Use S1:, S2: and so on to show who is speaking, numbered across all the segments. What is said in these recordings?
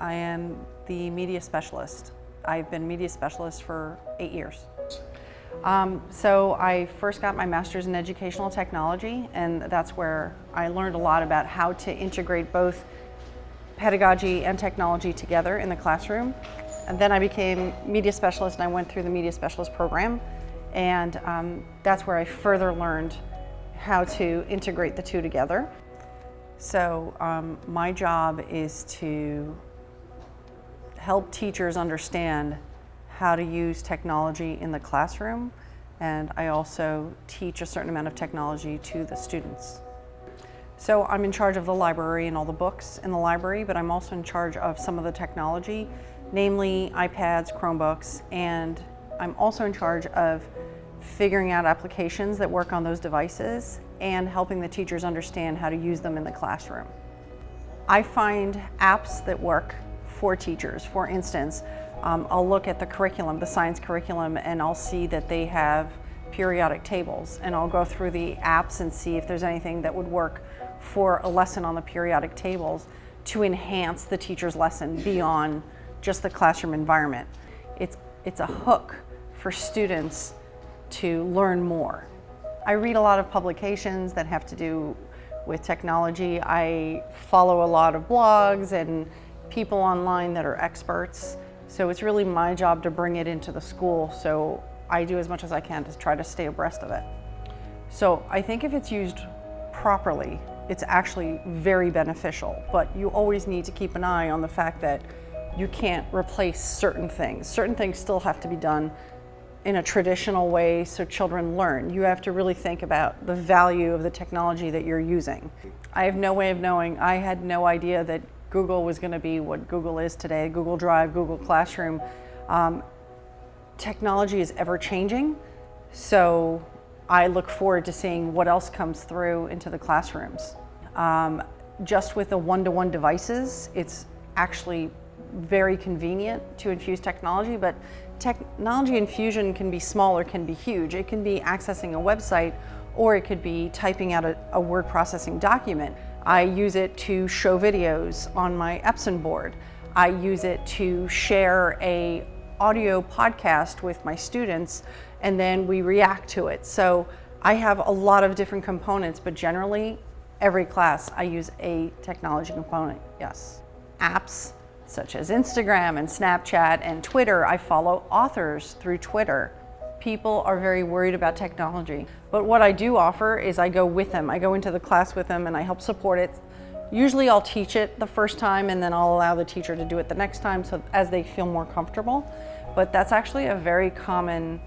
S1: I am the media specialist. I've been media specialist for 8 years. So I first got my master's in educational technology, and that's where I learned a lot about how to integrate both pedagogy and technology together in the classroom. And then I became media specialist, and I went through the media specialist program, and that's where I further learned how to integrate the two together. So my job is to help teachers understand how to use technology in the classroom, and I also teach a certain amount of technology to the students. So I'm in charge of the library and all the books in the library, but I'm also in charge of some of the technology, namely iPads, Chromebooks, and I'm also in charge of figuring out applications that work on those devices and helping the teachers understand how to use them in the classroom. I find apps that work for teachers. For instance, I'll look at the curriculum, the science curriculum, and I'll see that they have periodic tables, and I'll go through the apps and see if there's anything that would work for a lesson on the periodic tables to enhance the teacher's lesson beyond just the classroom environment. It's a hook for students to learn more. I read a lot of publications that have to do with technology. I follow a lot of blogs and people online that are experts. So it's really my job to bring it into the school. So I do as much as I can to try to stay abreast of it. So I think if it's used properly, it's actually very beneficial, but you always need to keep an eye on the fact that you can't replace certain things. Certain things still have to be done in a traditional way so children learn. You have to really think about the value of the technology that you're using. I have no way of knowing. I had no idea that Google was going to be what Google is today, Google Drive, Google Classroom. Technology is ever changing, so I look forward to seeing what else comes through into the classrooms. Just with the one-to-one devices, it's actually very convenient to infuse technology, but technology infusion can be small or can be huge. It can be accessing a website, or it could be typing out a word processing document. I use it to show videos on my Epson board. I use it to share a audio podcast with my students, and then we react to it. So I have a lot of different components, but generally every class I use a technology component, yes. Apps such as Instagram and Snapchat and Twitter. I follow authors through Twitter. People are very worried about technology, but what I do offer is I go with them. I go into the class with them and I help support it. Usually I'll teach it the first time and then I'll allow the teacher to do it the next time so as they feel more comfortable. But that's actually a very common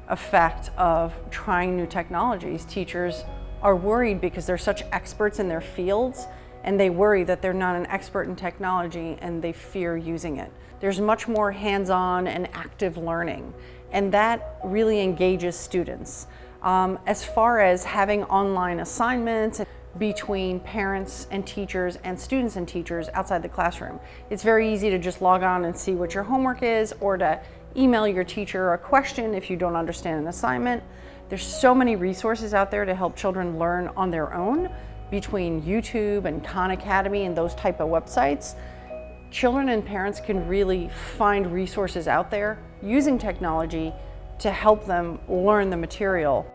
S1: effect of trying new technologies. Teachers are worried because they're such experts in their fields, and they worry that they're not an expert in technology and they fear using it. There's much more hands-on and active learning, and that really engages students. As far as having online assignments between parents and teachers and students and teachers outside the classroom, it's very easy to just log on and see what your homework is, or to email your teacher a question if you don't understand an assignment. There's so many resources out there to help children learn on their own, between YouTube and Khan Academy and those type of websites. Children and parents can really find resources out there using technology to help them learn the material.